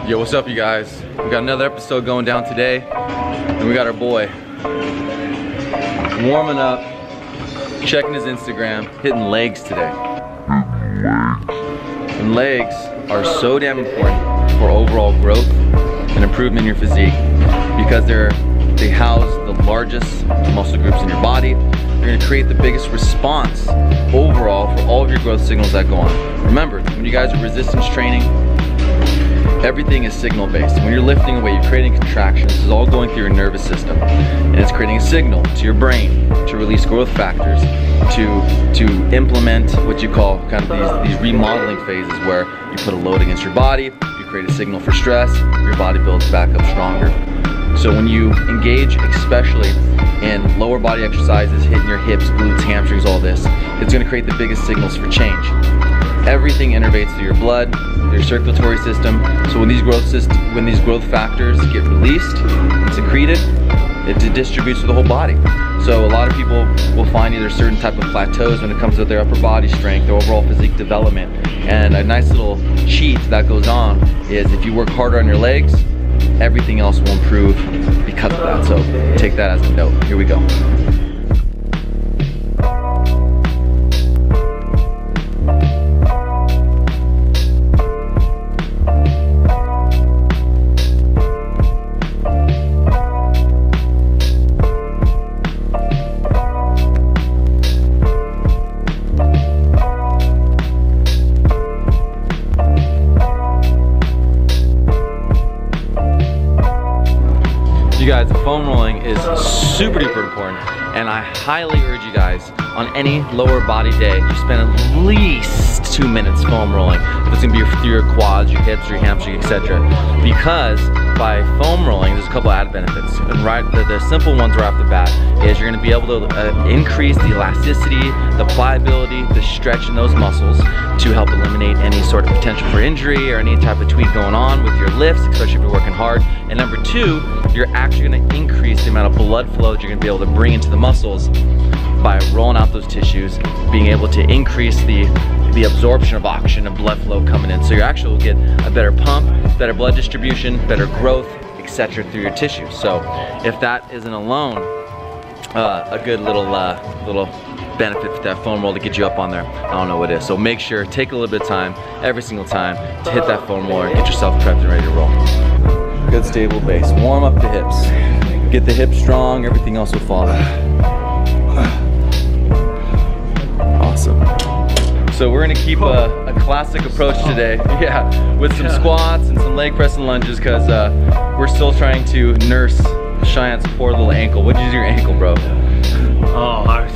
Yo, what's up, you guys? We got another episode going down today, and we got our boy warming up, checking his Instagram, hitting legs today. And legs are so damn important for overall growth and improvement in your physique because they house the largest muscle groups in your body. They're gonna create the biggest response overall for all of your growth signals that go on. Remember, when you guys are resistance training, everything is signal based. When you're lifting away, you're creating contractions. This is all going through your nervous system, and it's creating a signal to your brain to release growth factors, to implement what you call kind of these remodeling phases, where you put a load against your body, you create a signal for stress, your body builds back up stronger. So when you engage, especially in lower body exercises, hitting your hips, glutes, hamstrings, all this, it's going to create the biggest signals for change. Everything innervates through your blood, your circulatory system. So when these growth factors get released and secreted, it distributes to the whole body. So a lot of people will find either certain type of plateaus when it comes to their upper body strength, their overall physique development. And a nice little cheat that goes on is if you work harder on your legs, everything else will improve because of that. So take that as a note. Here we go. You guys, foam rolling is super duper important, and I highly urge you guys, on any lower body day, you spend at least 2 minutes foam rolling. If it's gonna be through your quads, your hips, your hamstrings, etc. Because by foam rolling, there's a couple added benefits. And the simple ones right off the bat is you're gonna be able to increase the elasticity, the pliability, the stretch in those muscles to help eliminate any sort of potential for injury or any type of tweak going on with your lifts, especially if you're working hard. And number two, you're actually gonna increase the amount of blood flow that you're gonna be able to bring into the muscles by rolling out those tissues, being able to increase the absorption of oxygen and blood flow coming in. So you actually will get a better pump, better blood distribution, better growth, etc. through your tissues. So if that isn't alone a good little benefit for that foam roll to get you up on there, I don't know what it is. So make sure, take a little bit of time every single time to hit that foam roller and get yourself prepped and ready to roll. Good stable base. Warm up the hips. Get the hips strong, everything else will follow. Awesome. So we're gonna keep a classic approach today, yeah, with some squats and some leg press and lunges, because we're still trying to nurse Shayan's poor little ankle. What did you do to your ankle, bro? Oh, I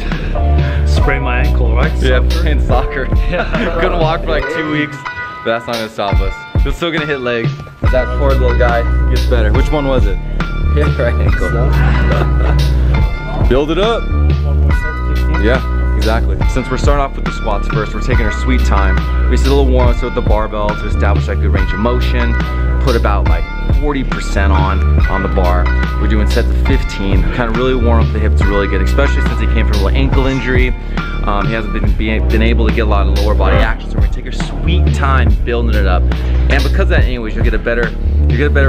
sprained my ankle, right? Yeah, playing soccer. Yeah. Couldn't walk for like 2 weeks, but that's not gonna stop us. We're still gonna hit legs. That poor little guy gets better. Which one was it? Yeah, right ankle. Build it up. Yeah. Exactly. Since we're starting off with the squats first, we're taking our sweet time. We did a little warm up with the barbell to establish like good range of motion. Put about like 40% on the bar. We're doing sets of 15. Kind of really warm up the hips really good, especially since he came from a little ankle injury. He hasn't been able to get a lot of lower body action, so we're gonna take our sweet time building it up. And because of that, anyways, you'll get a better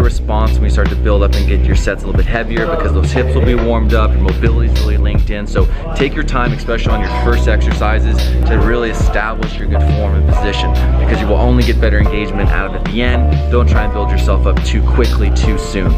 response when you start to build up and get your sets a little bit heavier, because those hips will be warmed up, your mobility is really linked in. So take your time, especially on your first exercises, to really establish your good form and position, because you will only get better engagement out of it at the end. Don't try and build yourself up too quickly, too soon.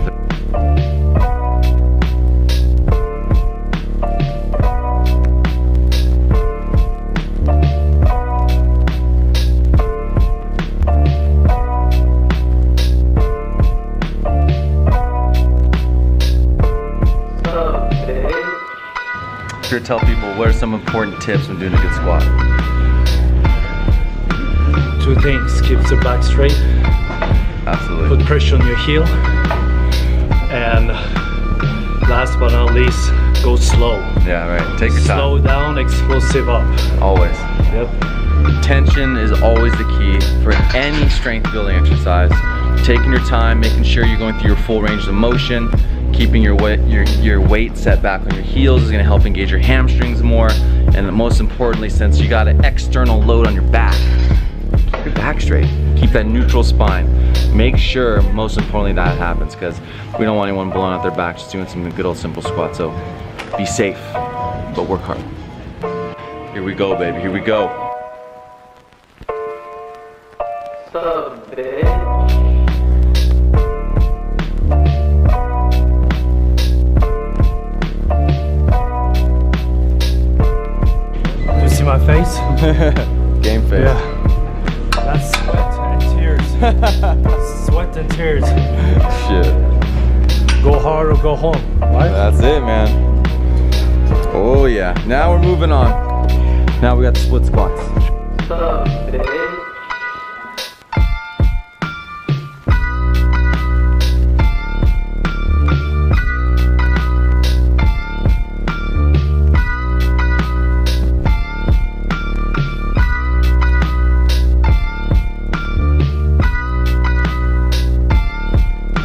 Here to tell people what are some important tips when doing a good squat. 2 things: keep the back straight. Absolutely. Put pressure on your heel. And last but not least, go slow. Yeah, right. Take your time. Slow down, explosive up. Always. Yep. Tension is always the key for any strength building exercise. Taking your time, making sure you're going through your full range of motion. Keeping your weight set back on your heels is going to help engage your hamstrings more, and most importantly, since you got an external load on your back, keep your back straight. Keep that neutral spine. Make sure, most importantly, that happens, because we don't want anyone blowing out their back just doing some good old simple squats. So be safe, but work hard. Here we go, baby, here we go. You see my face? Game face. Yeah. That's sweat and tears. Sweat and tears. Shit. Go hard or go home, right? That's it, man. Oh yeah. Now we're moving on. Now we got the split squats.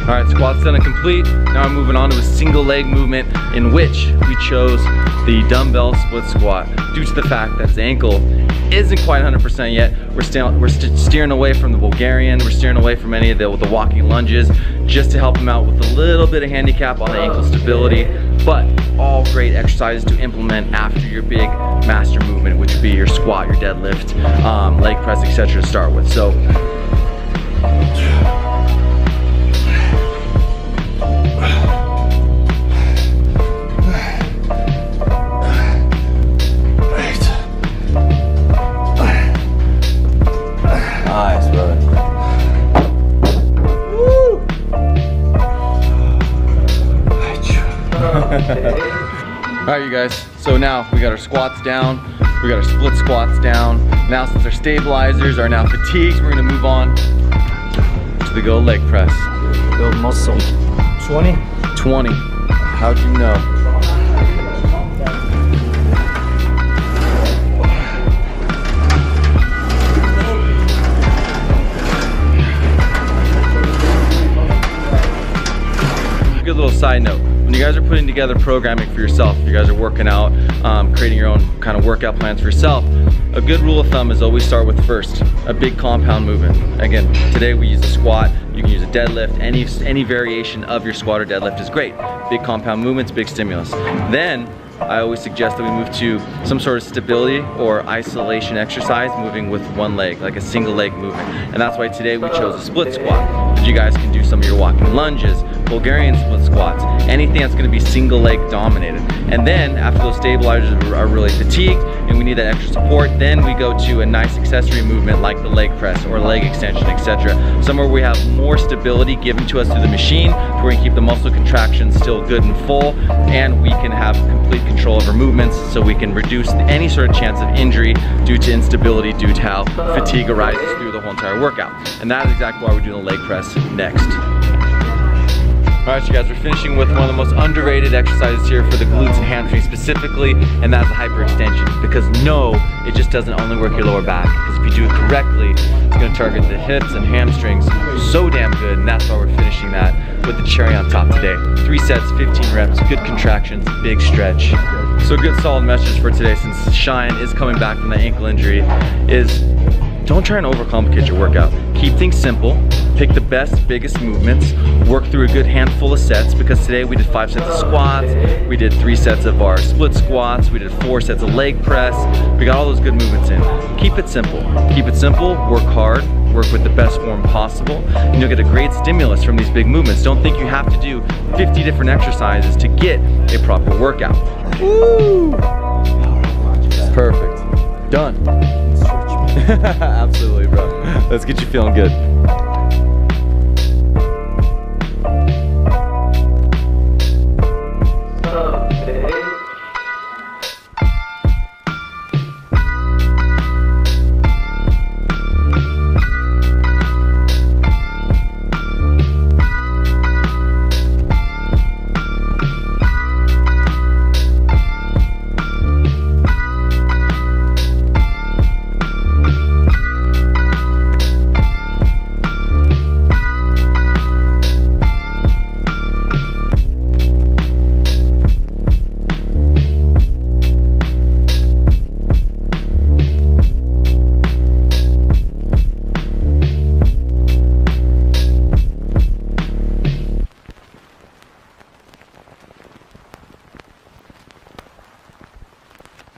All right, squats done and complete. Now I'm moving on to a single leg movement in which we chose the dumbbell split squat due to the fact that his ankle isn't quite 100% yet. We're steering away from the Bulgarian. We're steering away from any of the walking lunges just to help him out with a little bit of handicap on the ankle stability. But all great exercises to implement after your big master movement, which would be your squat, your deadlift, leg press, etc. to start with. So. Nice, brother. Woo! Alright, you guys, so now we got our squats down, we got our split squats down. Now since our stabilizers are now fatigued, we're gonna move on to the go leg press. Build muscle. 20? 20. How'd you know? Good little side note, when you guys are putting together programming for yourself, you guys are working out, creating your own kind of workout plans for yourself, a good rule of thumb is always start with first a big compound movement. Again, today we use a squat, you can use a deadlift, any variation of your squat or deadlift is great. Big compound movements, big stimulus. Then I always suggest that we move to some sort of stability or isolation exercise, moving with one leg, like a single leg movement. And that's why today we chose a split squat. But you guys can do some of your walking lunges, Bulgarian split squats, anything that's gonna be single leg dominated. And then after those stabilizers are really fatigued and we need that extra support, then we go to a nice accessory movement like the leg press or leg extension, etc. Somewhere we have more stability given to us through the machine, where we can keep the muscle contractions still good and full, and we can have complete control of our movements, so we can reduce any sort of chance of injury due to instability, due to how fatigue arises through the whole entire workout. And that is exactly why we're doing the leg press next. All right, you guys, we're finishing with one of the most underrated exercises here for the glutes and hamstrings specifically, and that's the hyperextension. Because no, it just doesn't only work your lower back. Because if you do it correctly, it's gonna target the hips and hamstrings so damn good, and that's why we're finishing that with the cherry on top today. 3 sets, 15 reps, good contractions, big stretch. So a good solid message for today, since Shayan is coming back from that ankle injury, is don't try and overcomplicate your workout. Keep things simple, pick the best, biggest movements, work through a good handful of sets, because today we did 5 sets of squats, we did 3 sets of our split squats, we did 4 sets of leg press, we got all those good movements in. Keep it simple, work hard, work with the best form possible, and you'll get a great stimulus from these big movements. Don't think you have to do 50 different exercises to get a proper workout. Woo! Perfect. Done. Absolutely, bro. Let's get you feeling good.